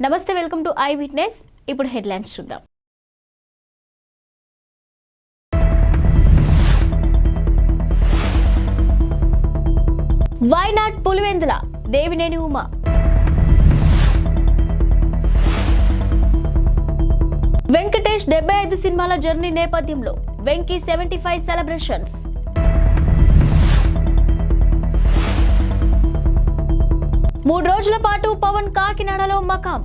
నమస్తే, welcome to I witness. ఇప్పుడు headlines చూద్దాం. వైనాట్ పులివెందుల దేవినేని ఉమ. వెంకటేష్ 75 సినిమాల జర్నీ నేపథ్యంలో వెంకీ 75 సెలబ్రేషన్స్. మూడు రోజుల పాటు పవన్ కాకినాడలో మకాం.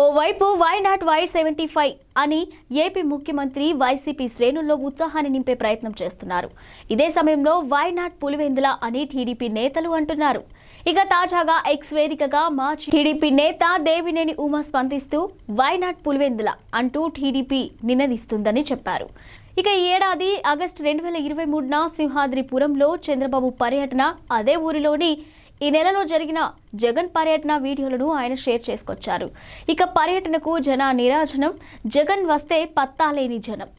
ఓవైపు వైనాట్ Y75 అని ఏపీ ముఖ్యమంత్రి వైసీపీ శ్రేణుల్లో ఉత్సాహాన్ని నింపే ప్రయత్నం చేస్తున్నారు. ఇదే సమయంలో వైనాట్ పులివెందుల అని టీడీపీ నేతలు అంటున్నారు. ఇక తాజాగా ఎక్స్ వేదికగా మాజీ టీడీపీ నేత దేవినేని ఉమ స్పందిస్తూ వైనాట్ పులివెందుల అంటూ టీడీపీ నినదిస్తుందని చెప్పారు. ఇక ఈ ఏడాది ఆగస్టు 2023న సింహాద్రిపురంలో చంద్రబాబు పర్యటన, అదే ఊరిలోని ఈ నెలలో జరిగిన జగన్ పర్యటన వీడియోలను ఆయన షేర్ చేసుకొచ్చారు. ఇక పర్యటనకు జన నీరాజనం, జగన్ వస్తే పత్తాలేని జనం,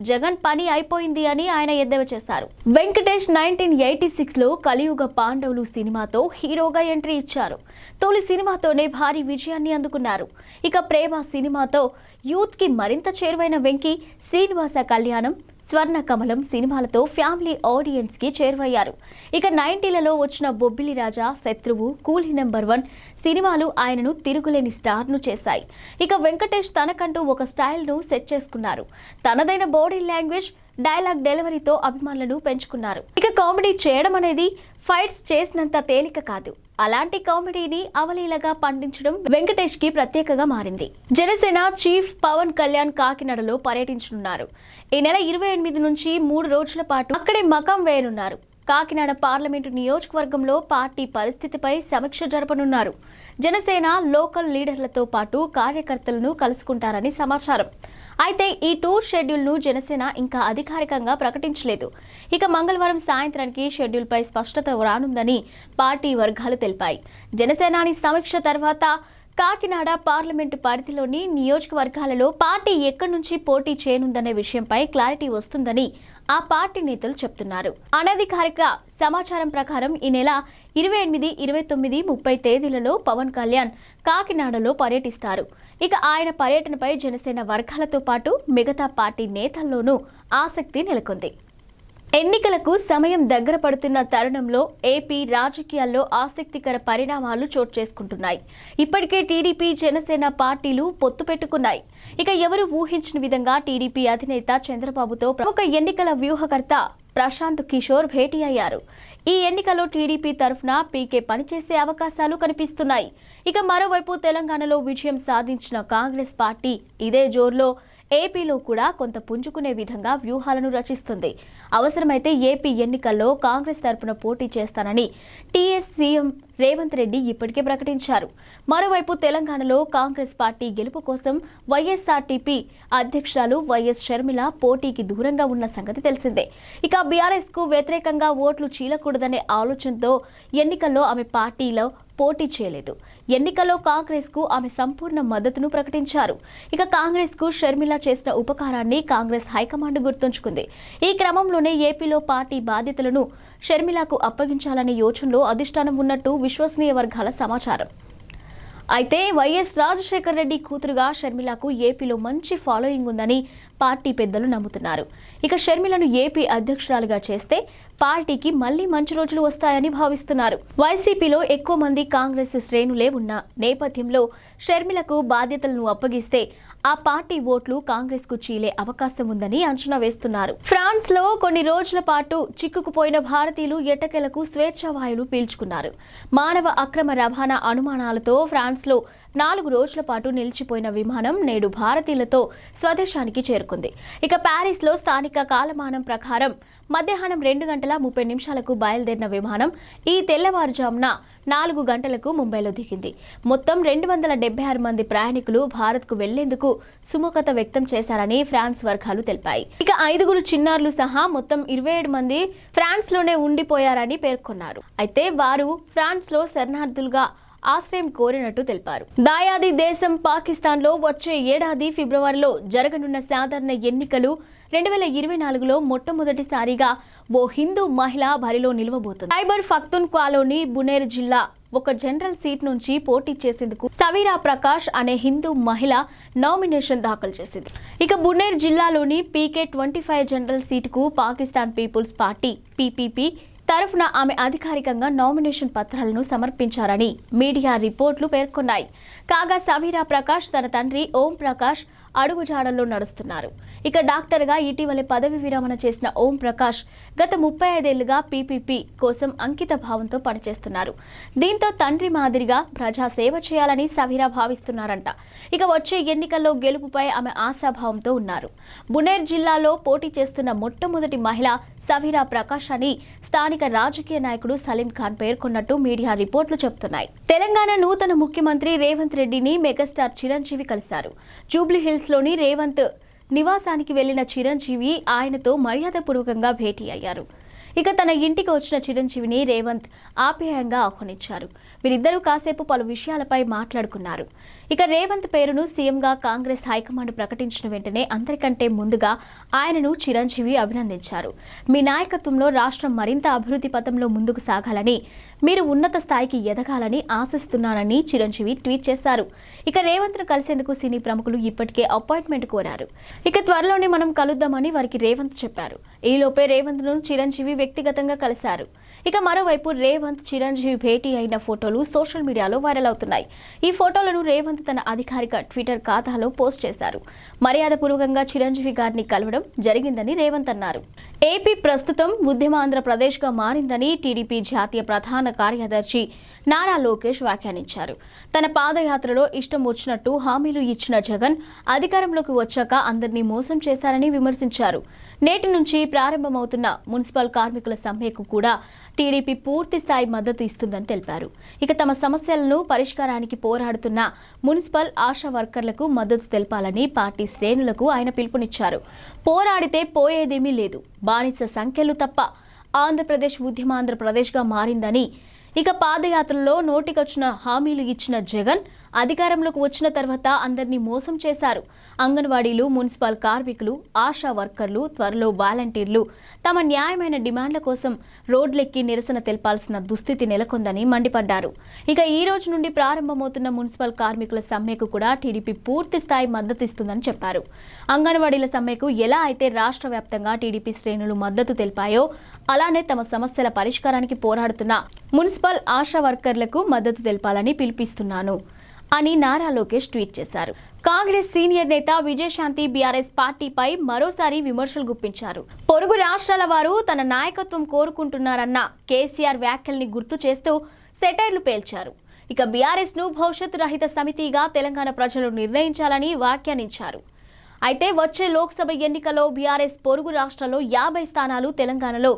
జగన్ పని అయిపోయింది అని ఆయన ఎద్దేవా చేశారు. వెంకటేష్ 1986లో కలియుగ పాండవులు సినిమాతో హీరోగా ఎంట్రీ ఇచ్చారు. తొలి సినిమాతోనే భారీ విజయాన్ని అందుకున్నారు. ఇక ప్రేమ సినిమాతో యూత్ కి మరింత చేరువైన వెంకీ శ్రీనివాస కళ్యాణం, స్వర్ణ కమలం సినిమాలతో ఫ్యామిలీ ఆడియన్స్ కి చేరువయ్యారు. ఇక 90లలో వచ్చిన బొబ్బిలి రాజా, శత్రువు, కూలీ నెంబర్ 1 సినిమాలు ఆయనను తిరుగులేని స్టార్ ను చేశాయి. ఇక వెంకటేష్ తనకంటూ ఒక స్టైల్ ను సెట్ చేసుకున్నారు. తనదైన బాడీ లాంగ్వేజ్, డైలాగ్ డెలివరీతో అభిమానులను పెంచుకున్నారు. ఇక కామెడీ చేయడం అనేది ఫైట్స్ చేసినంత తేలిక కాదు. అలాంటి కామెడీని అవలీలగా పండించడం వెంకటేష్ కి ప్రత్యేకగా మారింది. జనసేన చీఫ్ పవన్ కళ్యాణ్ కాకినాడలో పర్యటించనున్నారు. ఈ నెల 28 నుంచి 3 రోజుల పాటు అక్కడే మకాం వేయనున్నారు. కాకినాడ పార్లమెంటు నియోజకవర్గంలో పార్టీ పరిస్థితిపై సమీక్ష జరపనున్నారు. జనసేన లోకల్ లీడర్లతో పాటు కార్యకర్తలను కలుసుకుంటారని సమాచారం. అయితే ఈ టూర్ షెడ్యూల్ను జనసేన ఇంకా అధికారికంగా ప్రకటించలేదు. ఇక మంగళవారం సాయంత్రానికి షెడ్యూల్పై స్పష్టత రానుందని పార్టీ వర్గాలు తెలిపాయి. జనసేనాని సమీక్ష తర్వాత కాకినాడ పార్లమెంటు పరిధిలోని నియోజకవర్గాలలో పార్టీ ఎక్కడి నుంచి పోటీ చేయనుందనే విషయంపై క్లారిటీ వస్తుందని ఆ పార్టీ నేతలు చెప్తున్నారు. అనధికారిక సమాచారం ప్రకారం ఈ నెల 28, 29, 30 తేదీలలో పవన్ కళ్యాణ్ కాకినాడలో పర్యటిస్తారు. ఇక ఆయన పర్యటనపై జనసేన వర్గాలతో పాటు మిగతా పార్టీ నేతల్లోనూ ఆసక్తి నెలకొంది. ఎన్నికలకు సమయం దగ్గర పడుతున్న తరుణంలో ఏపీ రాజకీయాల్లో ఆసక్తికర పరిణామాలు చోటు చేసుకుంటున్నాయి. ఇప్పటికే టీడీపీ, జనసేన పార్టీలు పొత్తు పెట్టుకున్నాయి. ఇక ఎవరు ఊహించిన విధంగా టీడీపీ అధినేత చంద్రబాబుతో ప్రముఖ ఎన్నికల వ్యూహకర్త ప్రశాంత్ కిషోర్ భేటీ అయ్యారు. ఈ ఎన్నికల్లో టీడీపీ తరఫున పీకే పనిచేసే అవకాశాలు కనిపిస్తున్నాయి. ఇక మరోవైపు తెలంగాణలో విజయం సాధించిన కాంగ్రెస్ పార్టీ ఇదే జోరులో ఏపీలో కూడా కొంత పుంజుకునే విధంగా వ్యూహాలను రచిస్తుంది. అవసరమైతే ఏపీ ఎన్నికల్లో కాంగ్రెస్ తరపున పోటీ చేస్తానని టీఎస్ సీఎం రేవంత్ రెడ్డి ఇప్పటికే ప్రకటించారు. మరోవైపు తెలంగాణలో కాంగ్రెస్ పార్టీ గెలుపు కోసం వైఎస్ఆర్టీపీ అధ్యక్షురాలు వైఎస్ షర్మిల పోటీకి దూరంగా ఉన్న సంగతి తెలిసిందే. ఇక బీఆర్ఎస్ కు వ్యతిరేకంగా ఓట్లు చీలకూడదనే ఆలోచనతో ఎన్నికల్లో ఆమె పార్టీలో పోటీ చేయలేదు. ఎన్నికల్లో కాంగ్రెస్ కు ఆమె సంపూర్ణ మద్దతును ప్రకటించారు. ఇక కాంగ్రెస్ కు షర్మిల చేసిన ఉపకారాన్ని కాంగ్రెస్ హైకమాండ్ గుర్తుంచుకుంది. ఈ క్రమంలోనే ఏపీలో పార్టీ బాధ్యతలను షర్మిలకు అప్పగించాలనే యోచనలో అధిష్టానం ఉన్నట్టు విశ్వసనీయ వర్గాల సమాచారం. అయితే వైఎస్ రాజశేఖర రెడ్డి కూతురుగా షర్మిలకు ఏపీలో మంచి ఫాలోయింగ్ ఉందని పార్టీ పెద్దలు నమ్ముతున్నారు. ఇక షర్మిలను ఏపీ అధ్యక్షురాలుగా చేస్తే పార్టీకి మళ్లీ మంచి రోజులు వస్తాయని భావిస్తున్నారు. వైసీపీలో ఎక్కువ మంది కాంగ్రెస్ శ్రేణులే ఉన్న నేపథ్యంలో షర్మిలకు బాధ్యతలను అప్పగిస్తే ఆ పార్టీ ఓట్లు కాంగ్రెస్ కు చీలే అవకాశం ఉందని అంచనా వేస్తున్నారు. ఫ్రాన్స్ లో కొన్ని రోజుల పాటు చిక్కుకుపోయిన భారతీయులు ఎట్టకేలకు స్వేచ్ఛావాయువులు పీల్చుకున్నారు. మానవ అక్రమ రవాణా అనుమానాలతో ఫ్రాన్స్ లో 4 రోజుల పాటు నిలిచిపోయిన విమానం నేడు భారతీయులతో స్వదేశానికి చేరుకుంది. ఇక ప్యారిస్ లో స్థానిక కాలమానం ప్రకారం మధ్యాహ్నం 2:30 బయలుదేరిన విమానం ఈ తెల్లవారుజామున 4 గంటలకు ముంబైలో దిగింది. మొత్తం 276 మంది ప్రయాణికులు భారత్ కు వెళ్లేందుకు సుముఖత వ్యక్తం చేశారని ఫ్రాన్స్ వర్గాలు తెలిపాయి. ఇక 5 చిన్నారులు సహా మొత్తం 27 మంది ఫ్రాన్స్ లోనే ఉండిపోయారని పేర్కొన్నారు. అయితే వారు ఫ్రాన్స్ లో శరణార్థులుగా ఆశ్రయం కోరినట్టు తెలిపారు. దాయాది దేశం పాకిస్తాన్లో వచ్చే ఏడాది ఫిబ్రవరిలో జరగనున్న సాధారణ ఎన్నికలు 2024లో మొట్టమొదటిసారిగా ఓ హిందూ మహిళ బరిలో నిలవబోతుంది. ఖైబర్ పఖ్తూన్ఖ్వాలోని బునేర్ జిల్లా ఒక జనరల్ సీట్ నుంచి పోటీ చేసేందుకు సవీరా ప్రకాష్ అనే హిందూ మహిళ నామినేషన్ దాఖలు చేసింది. ఇక బునేర్ జిల్లాలోని PK-25 జనరల్ సీటుకు పాకిస్తాన్ పీపుల్స్ పార్టీ PPP తరఫున ఆమె అధికారికంగా నామినేషన్ పత్రాలను సమర్పించారని మీడియా రిపోర్టులు పేర్కొన్నాయి. కాగా సవీరా ప్రకాష్ తన తండ్రి ఓం ప్రకాష్ అడుగుజాడల్లో నడుస్తున్నారు. ఇక డాక్టర్గా ఇటీవలే పదవి విరమణ చేసిన ఓం ప్రకాష్ గత 35 ఏళ్లుగా PPP కోసం అంకిత భావంతో పనిచేస్తున్నారు. దీంతో తండ్రి మాదిరిగా ప్రజా సేవ చేయాలని సవీరా భావిస్తున్నారంట. ఇక వచ్చే ఎన్నికల్లో గెలుపుపై ఆమె ఆశాభావంతో ఉన్నారు. బునేర్ జిల్లాలో పోటీ చేస్తున్న మొట్టమొదటి మహిళ సవీరా ప్రకాష్ అని స్థానిక రాజకీయ నాయకుడు సలీం ఖాన్ పేర్కొన్నట్టు మీడియా రిపోర్టులు చెబుతున్నాయి. తెలంగాణ నూతన ముఖ్యమంత్రి రేవంత్ రెడ్డిని మెగాస్టార్ చిరంజీవి కలిశారు. జూబ్లీహిల్స్ లోని రేవంత్ నివాసానికి వెళ్లిన చిరంజీవి ఆయనతో మర్యాదపూర్వకంగా భేటీ అయ్యారు. ఇక తన ఇంటికి వచ్చిన చిరంజీవిని రేవంత్ ఆప్యాయంగా ఆహ్వానించారు. వీరిద్దరూ కాసేపు పలు విషయాలపై మాట్లాడుకున్నారు. ఇక రేవంత్ పేరును సీఎంగా కాంగ్రెస్ హైకమాండ్ ప్రకటించిన వెంటనే అందరికంటే ముందుగా ఆయనను చిరంజీవి అభినందించారు. మీ నాయకత్వంలో రాష్ట్రం మరింత అభివృద్ధి పథంలో ముందుకు సాగాలని, మీరు ఉన్నత స్థాయికి ఎదగాలని ఆశిస్తున్నానని చిరంజీవి ట్వీట్ చేశారు. ఇక రేవంత్ను కలిసేందుకు సినీ ప్రముఖులు ఇప్పటికే అపాయింట్మెంట్ కోరారు. ఇక త్వరలోనే మనం కలుద్దామని వారికి రేవంత్ చెప్పారు. ఈలోపే రేవంత్ను చిరంజీవి వ్యక్తిగతంగా కలిశారు. ఇక మరోవైపు రేవంత్ చిరంజీవి భేటీ అయిన ఫోటోలు సోషల్ మీడియాలో వైరల్ అవుతున్నాయి. ఈ ఫోటోలను రేవంత్ తన అధికారిక ట్విట్టర్ ఖాతాలో పోస్ట్ చేశారు. మర్యాదపూర్వకంగా చిరంజీవి గారిని కలవడం జరిగిందని రేవంత్ అన్నారు. ఏపీ ప్రస్తుతం ఉద్యమాంధ్రప్రదేశ్గా మారిందని టీడీపీ జాతీయ ప్రధాన కార్యదర్శి నారా లోకేష్ వ్యాఖ్యానించారు. తన పాదయాత్రలో ఇష్టం వచ్చినట్టు హామీలు ఇచ్చిన జగన్ అధికారంలోకి వచ్చాక అందరినీ మోసం చేశారని విమర్శించారు. నేటి నుంచి ప్రారంభమవుతున్న మున్సిపల్ కార్మికుల సమ్మెకు కూడా టీడీపీ పూర్తి స్థాయి మద్దతు ఇస్తుందని తెలిపారు. ఇక తమ సమస్యలను పరిష్కారానికి పోరాడుతున్న మున్సిపల్ ఆశా వర్కర్లకు మద్దతు తెలపాలని పార్టీ శ్రేణులకు ఆయన పిలుపునిచ్చారు. పోరాడితే పోయేదేమీ లేదు, బానిస సంఖ్యలు తప్ప ఆంధ్రప్రదేశ్ ఉద్యమాంధ్రప్రదేశ్గా మారిందని, ఇక పాదయాత్రలో నోటికొచ్చిన హామీలు ఇచ్చిన జగన్ అధికారంలోకి వచ్చిన తర్వాత అందరినీ మోసం చేశారు. అంగన్వాడీలు, మున్సిపల్ కార్మికులు, ఆశా వర్కర్లు, త్వరలో వాలంటీర్లు తమ న్యాయమైన డిమాండ్ల కోసం రోడ్లెక్కి నిరసన తెలపాల్సిన దుస్థితి నెలకొందని మండిపడ్డారు. ఇక ఈ రోజు నుండి ప్రారంభమవుతున్న మున్సిపల్ కార్మికుల సమ్మెకు కూడా టీడీపీ పూర్తి స్థాయి మద్దతు ఇస్తుందని చెప్పారు. అంగన్వాడీల సమ్మెకు ఎలా అయితే రాష్ట్ర వ్యాప్తంగా టీడీపీ శ్రేణులు మద్దతు తెలిపాయో అలానే తమ సమస్యల పరిష్కారానికి పోరాడుతున్న మున్సిపల్ ఆశా వర్కర్లకు మద్దతు తెలపాలని పిలుపిస్తున్నాను అని నారా లోకేష్ ట్వీట్ చేశారు. కాంగ్రెస్ సీనియర్ నేత విజయశాంతి బీఆర్ఎస్ పార్టీపై మరోసారి విమర్శలు గుప్పించారు. పొరుగు రాష్ట్రాల వారు తన నాయకత్వం కోరుకుంటున్నారన్న కేసీఆర్ వ్యాఖ్యల్ని గుర్తు చేస్తూ సెటైర్లు పేల్చారు. ఇక బీఆర్ఎస్ ను భవిష్యత్తు రహిత సమితిగా తెలంగాణ ప్రజలు నిర్ణయించాలని వ్యాఖ్యానించారు. అయితే వచ్చే లోక్సభ ఎన్నికల్లో బీఆర్ఎస్ పొరుగు రాష్ట్రాల్లో 50 స్థానాలు, తెలంగాణలో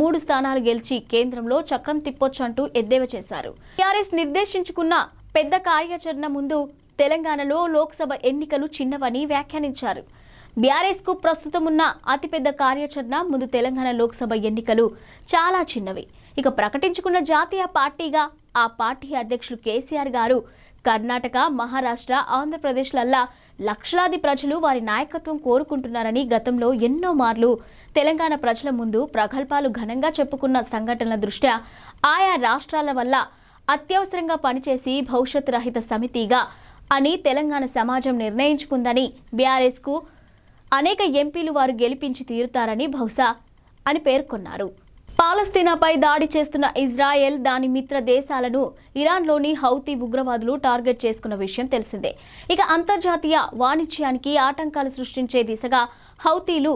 3 స్థానాలు గెలిచి కేంద్రంలో చక్రం తిప్పొచ్చంటూ ఎద్దేవా చేశారు. బీఆర్ఎస్ నిర్దేశించుకున్న పెద్ద కార్యాచరణ ముందు తెలంగాణలో లోక్సభ ఎన్నికలు చిన్నవని వ్యాఖ్యానించారు. బీఆర్ఎస్ కు ప్రస్తుతం ఉన్న అతిపెద్ద కార్యాచరణ ముందు తెలంగాణ లోక్సభ ఎన్నికలు చాలా చిన్నవి. ఇక ప్రకటించుకున్న జాతీయ పార్టీగా ఆ పార్టీ అధ్యక్షులు కేసీఆర్ గారు కర్ణాటక, మహారాష్ట్ర, ఆంధ్రప్రదేశ్లల్లా లక్షలాది ప్రజలు వారి నాయకత్వం కోరుకుంటున్నారని గతంలో ఎన్నో మార్లు తెలంగాణ ప్రజల ముందు ప్రగల్భాలు ఘనంగా చెప్పుకున్న సంఘటనల దృష్ట్యా ఆయా రాష్ట్రాల వల్ల అత్యవసరంగా పనిచేసి భవిష్యత్ రహిత సమితిగా అని తెలంగాణ సమాజం నిర్ణయించుకుందని, బీఆర్ఎస్ కు అనేక ఎంపీలు వారు గెలిపించి తీరుతారని బహుశా అని పేర్కొన్నారు. పాలస్తీనాపై దాడి చేస్తున్న ఇజ్రాయెల్ దాని మిత్ర దేశాలను ఇరాన్లోని హౌతీ ఉగ్రవాదులు టార్గెట్ చేసుకున్న విషయం తెలిసిందే. ఇక అంతర్జాతీయ వాణిజ్యానికి ఆటంకాలు సృష్టించే దిశగా హౌతీలు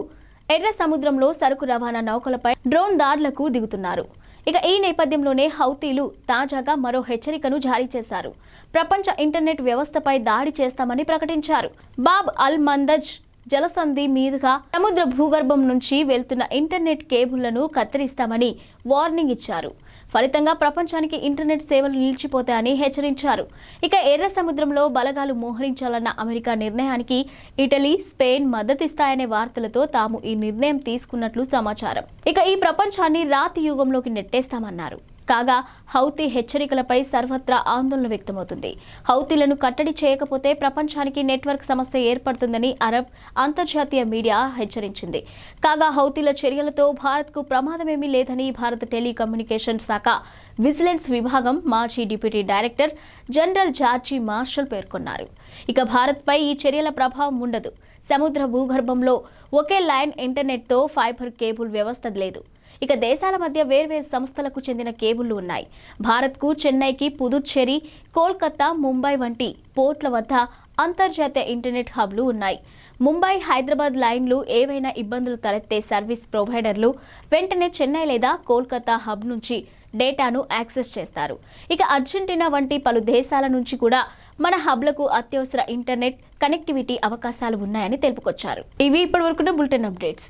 ఎర్ర సముద్రంలో సరుకు రవాణా నౌకలపై డ్రోన్ దాడులకు దిగుతున్నారు. ఇక ఈ నేపథ్యంలోనే హౌతీలు తాజాగా మరో హెచ్చరికను జారీ చేశారు. ప్రపంచ ఇంటర్నెట్ వ్యవస్థపై దాడి చేస్తామని ప్రకటించారు. బాబ్ అల్ మందజ్ జలసంధి మీదుగా సముద్ర భూగర్భం నుంచి వెళ్తున్న ఇంటర్నెట్ కేబుళ్లను కత్తిరిస్తామని వార్నింగ్ ఇచ్చారు. ఫలితంగా ప్రపంచానికి ఇంటర్నెట్ సేవలు నిలిచిపోతాయని హెచ్చరించారు. ఇక ఎర్ర సముద్రంలో బలగాలు మోహరించాలన్న అమెరికా నిర్ణయానికి ఇటలీ, స్పెయిన్ మద్దతిస్తాయనే వార్తలతో తాము ఈ నిర్ణయం తీసుకున్నట్లు సమాచారం. ఇక ఈ ప్రపంచాన్ని రాతి యుగంలోకి నెట్టేస్తామన్నారు. కాగా హౌతీ హెచ్చరికలపై సర్వత్రా ఆందోళన వ్యక్తమవుతుంది. హౌతీలను కట్టడి చేయకపోతే ప్రపంచానికి నెట్వర్క్ సమస్య ఏర్పడుతుందని అరబ్ అంతర్జాతీయ మీడియా హెచ్చరించింది. కాగా హౌతీల చర్యలతో భారత్కు ప్రమాదమేమీ లేదని భారత టెలికమ్యూనికేషన్ శాఖ విజిలెన్స్ విభాగం మాజీ deputy director general George Marshall పేర్కొన్నారు. ఇక భారత్పై ఈ చర్యల ప్రభావం ఉండదు. సముద్ర భూగర్భంలో ఒకే లైన్ ఇంటర్నెట్తో ఫైబర్ కేబుల్ వ్యవస్థ లేదు. ఇక దేశాల మధ్య వేర్వేరు సంస్థలకు చెందిన కేబుళ్లు ఉన్నాయి. భారత్కు చెన్నైకి పుదుచ్చేరి, కోల్కతా, ముంబై వంటి పోర్ట్ల వద్ద అంతర్జాతీయ ఇంటర్నెట్ హబ్లు ఉన్నాయి. ముంబై, హైదరాబాద్ లైన్లు ఏవైనా ఇబ్బందులు తలెత్తే సర్వీస్ ప్రొవైడర్లు వెంటనే చెన్నై లేదా కోల్కతా హబ్ నుంచి డేటాను యాక్సెస్ చేస్తారు. ఇక అర్జెంటీనా వంటి పలు దేశాల నుంచి కూడా మన హబ్లకు అత్యవసర ఇంటర్నెట్ కనెక్టివిటీ అవకాశాలు ఉన్నాయని తెలుపుకొచ్చారు. ఇవి ఇప్పటివరకున్న బులెటిన్ అప్డేట్స్.